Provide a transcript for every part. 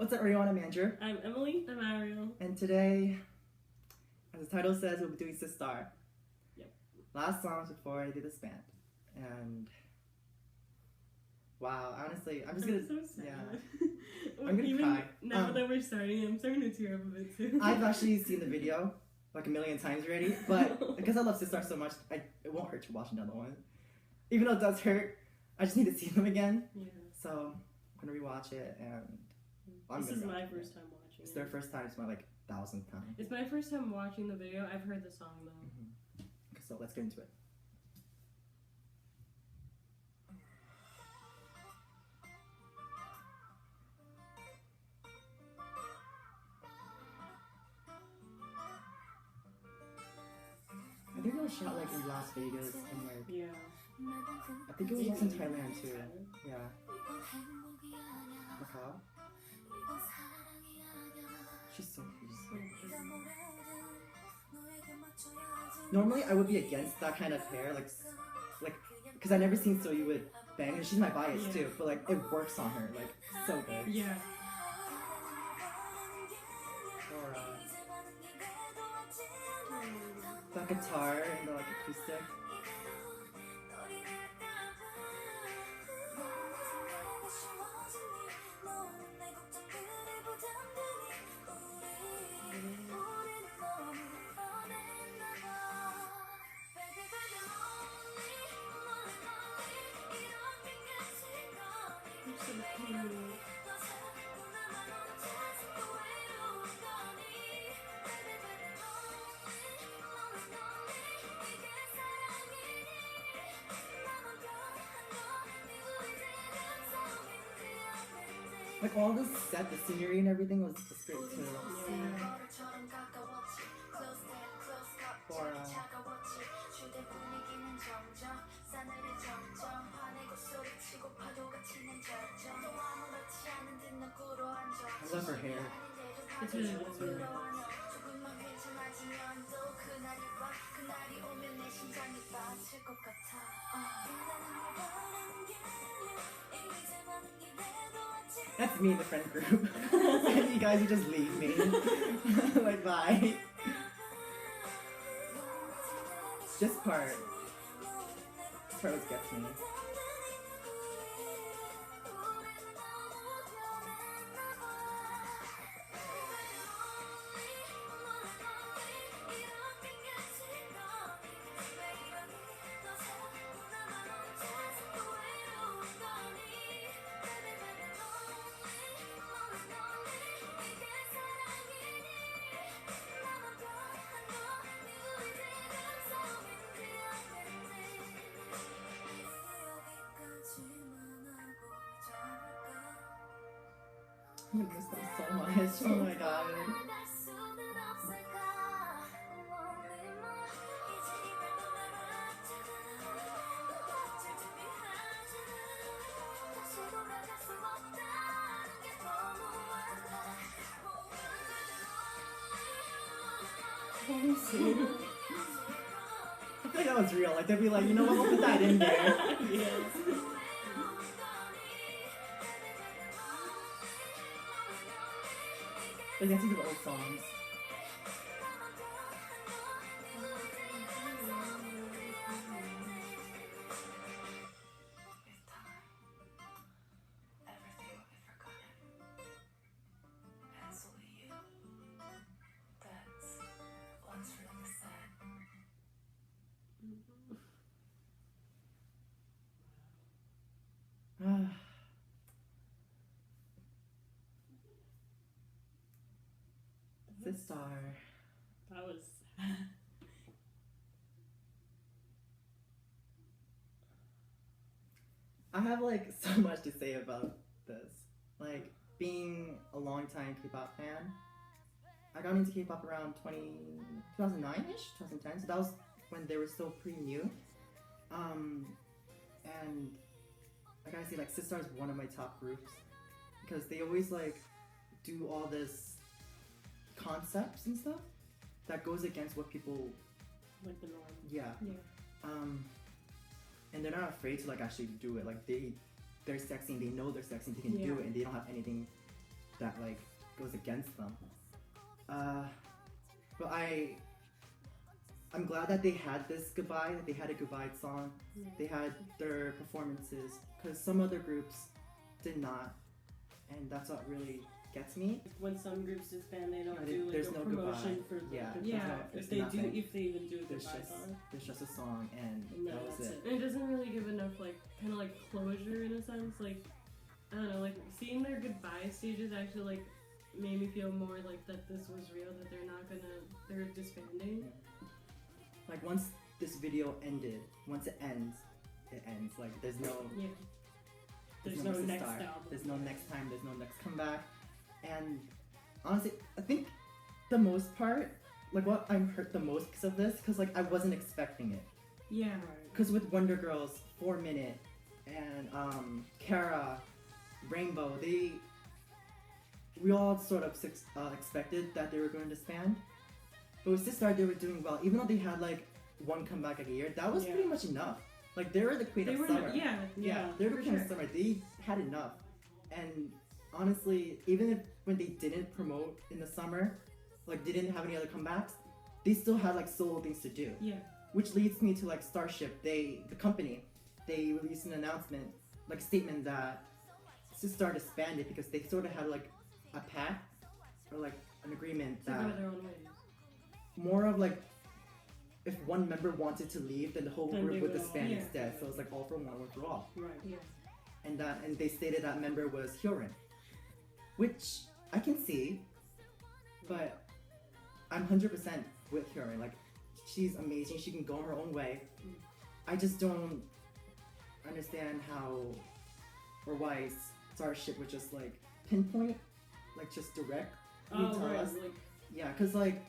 What's up, everyone? I'm Andrew. I'm Emily. I'm Ariel. And today, as the title says, we'll be doing sistar. Yep. Last songs before I do this band. And wow, honestly, I'm just gonna. So sad. Yeah. I'm gonna cry. Now that we're starting, I'm starting to tear up a bit too. I've actually seen the video like a million times already, but because I love sistar so much, it won't hurt to watch another one. Even though it does hurt, I just need to see them again. Yeah. So I'm gonna rewatch it, and this is my first time watching. It's their first time. It's my 1,000th time. It's my first time watching the video. I've heard the song though. Mm-hmm. Okay, so let's get into it. I think it was shot in Las Vegas and yeah. I think it was also in Thailand too. Yeah. Macau. She's so cute. Normally I would be against that kind of hair, because I never seen Soyou with bang, and she's my bias too, but it works on her, so good. Yeah. That guitar and the acoustic. All the set, the scenery and everything was great too. Yeah. I love her hair. It's really good. That's me in the friend group. You guys would just leave me. Bye. This part always gets me. I miss them so much. Oh my god. I think that was real. They'd be like, you know what, we'll put that in there. Yeah. I guess these are old songs. Sistar. That was. I have so much to say about this. Being a long-time K-pop fan, I got into K-pop around 2009-ish, 2010. So that was when they were still pretty new. And I gotta say, sistar is one of my top groups because they always do all this concepts and stuff that goes against what people The norm. Yeah. And they're not afraid to actually do it. They're sexy and they know they're sexy and they can do it and they don't have anything that like goes against them. But I'm glad that they had this goodbye, that they had a goodbye song, they had their performances, because some other groups did not, and that's what really gets me. When some groups disband, they don't No, do like there's a no promotion goodbye. for the Yeah, goodbye. there's no- If there's they nothing. do, if they even do a There's goodbye just song. there's just a song, and And then that was that's it. And it doesn't really give enough like kind of like closure in a sense. Like I don't know, like seeing their goodbye stages actually like made me feel more like that this was real, that they're disbanding. Like once this video ended, once it ends. Like there's no Yeah. There's more no next sistar. album. There's no next time. There's no next comeback. And honestly, I think the most part, like what I'm hurt the most because of this, because like I wasn't expecting it. Yeah. Right. Because with Wonder Girls, 4 Minute, and Kara, Rainbow, we all sort of expected that they were going to disband. But with Sistar, they were doing well, even though they had like one comeback a year. That was pretty much enough. Like they were the queen of summer. They were the queen of summer. They had enough. And honestly, even if when they didn't promote in the summer, like they didn't have any other comebacks, they still had like solo things to do. Yeah. Which leads me to like Starship. The company, they released an announcement, like a statement that Sistar disbanded because they sort of had like a pact or like an agreement To that go their own ways. more of like if one member wanted to leave, then the whole Then group they would would all- disband yeah. instead. So it's like all for one, one for all. Right. Yeah. And they stated that member was Hyorin, which I can see, but I'm 100% with Hyorin. Like she's amazing. She can go her own way. I just don't understand how or why Starship would just like pinpoint, like just direct. Oh, tell right. us. Like, Yeah, because like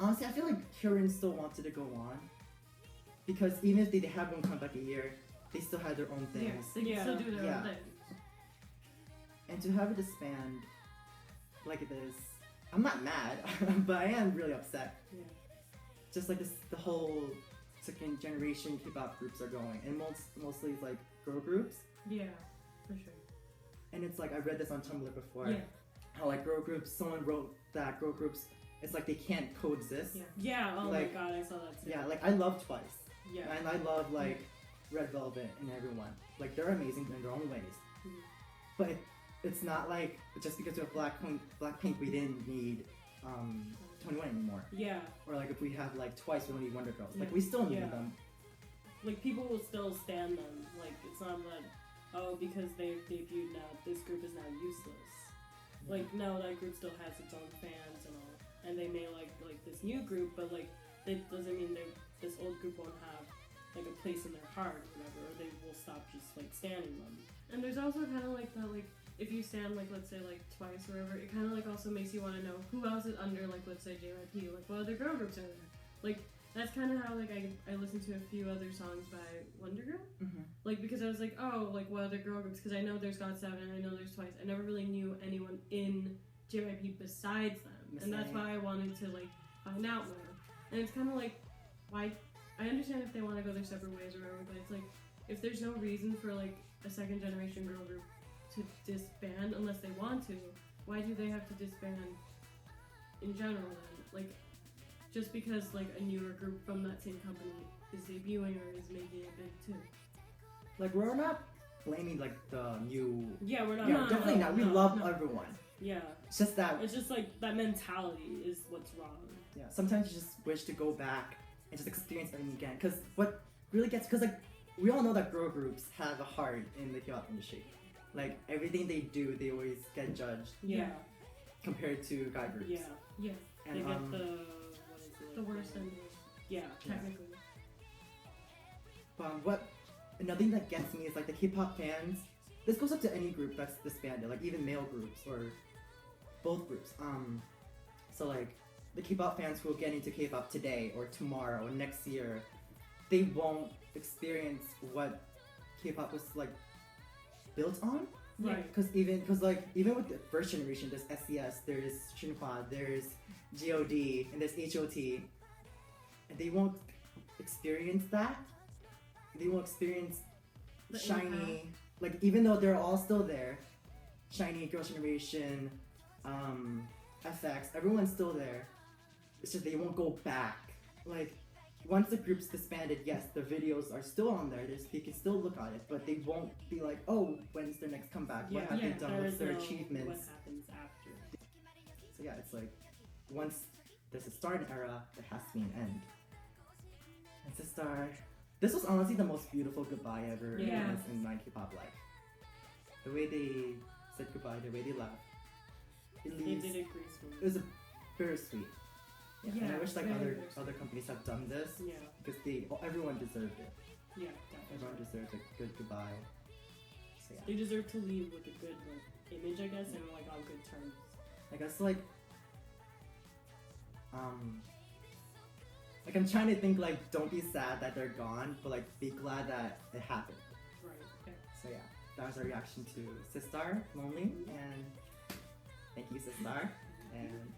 honestly, I feel like Hyorin still wanted to go on because even if they have one comeback a year, they still had their own things. yes, they can still do their Yeah. own thing. And to have it disband like this, I'm not mad, but I am really upset. Yeah. Just like this, the whole second generation K-pop groups are going, and mostly like girl groups. Yeah, for sure. And it's like I read this on Tumblr before. Yeah. How like girl groups, someone wrote that girl groups, it's like they can't coexist. Yeah. Yeah. Oh Like- my god, I saw that too. Yeah, like I love Twice, Yeah. and I love like Red Velvet and everyone. Like they're amazing in their own ways. Mhm. But it's not like just because we have Blackpink, we didn't need 21 anymore. Yeah. Or like if we have like Twice, we don't need Wonder Girls. Like Yeah. we still need Yeah. them. Like people will still stand them. Like it's not that because they've debuted now, this group is now useless. Like no, that group still has its own fans and all, and they may like this new group, but like that doesn't mean this old group won't have like a place in their heart or whatever, or they will stop just like standing them. And there's also kind of like that like if you stand like let's say like Twice or whatever, it kind of like also makes you want to know who else is under like let's say JYP, like what other girl groups are there. Like that's kind of how like I listened to a few other songs by Wonder Girl. Mm-hmm. Like because I was like, oh, like what other girl groups? Because I know there's GOT7 and I know there's Twice. I never really knew anyone in JYP besides them, and that's why I wanted to like find out more. And it's kind of like, why? I understand if they want to go their separate ways or whatever, but it's like if there's no reason for like a second generation girl group to disband unless they want to, why do they have to disband in general then? Like just because like a newer group from that same company is debuting or is making it big too. Like we're not blaming like the new. Yeah, we're not. Yeah, definitely not. We love no. everyone. Yeah, It's just that. it's just like that mentality is what's wrong. Yeah, sometimes you just wish to go back and just experience everything again. Because what really gets, because like we all know that girl groups have a heart in the K-pop industry. Like everything they do, they always get judged Yeah, compared to guy groups. yeah, yeah. And They get what is it? Mm-hmm. The worst end. Yeah, technically. What another thing that gets me is like the K-pop fans. This goes up to any group that's disbanded, like even male groups or both groups. So like the K-pop fans who will get into K-pop today or tomorrow or next year, they won't experience what K-pop was like built on. Right. Because even with the first generation, there's SES, there's Shinhwa, there's God, and there's HOT, and they won't experience that. They won't experience The shiny, impact. like even though they're all still there, Shiny, Girl Generation, FX, everyone's still there. It's just they won't go back. Like, once the group's disbanded, yes, the videos are still on there. They can still look at it, but they won't be like, oh, when's their next comeback? What have they done? What's their achievements? What happens after? So yeah, it's like, once there's a start an era, there has to be an end. And Sistar, this was honestly the most beautiful goodbye ever in my K-pop life. The way they said goodbye, the way they left. It leaves, they did it gracefully. it was a bittersweet. Yeah, and I wish like very other companies have done this Yeah, because everyone deserved it. yeah, Everyone definitely. deserves a good goodbye. So yeah, They deserve to leave with a good image, I guess, and like on good terms. I guess like I'm trying to think like don't be sad that they're gone, but like be glad that it happened. Right. Okay. So yeah, that was our reaction to Sistar, Lonely, and thank you Sistar, and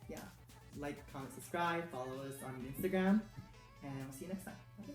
yeah, like, comment, subscribe, follow us on Instagram, and we'll see you next time. Okay.